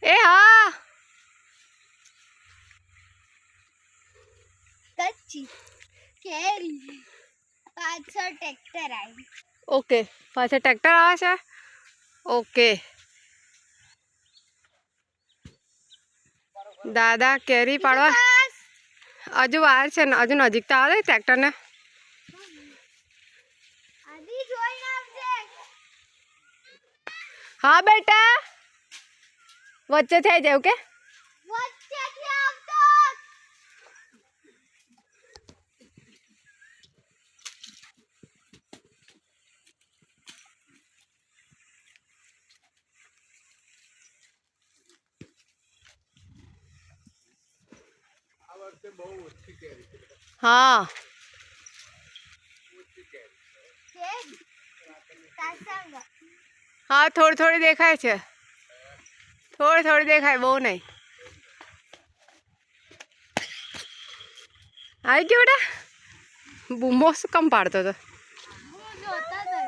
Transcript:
એ હા કચ્ચી કેરી પાછળ ટ્રેક્ટર આવી. ઓકે પાછળ ટ્રેક્ટર આવે છે. ઓકે દાદા કેરી પાડવા હજુ વાર છે ને, હજુ નજીક તો આવે ટ્રેક્ટર ને. આદી જોઈને આવજે. હા બેટા વચ્ચે થઈ જાય કે વચ્ચેથી આવતો. હા કેરી તાસંગ હા થોડી થોડી દેખાય છે, થોડી થોડી દેખાય, બહુ નહીં. આવી ગયો બેટા. બૂમો શું કમ પાડતો હતો. હું જોતા હતા.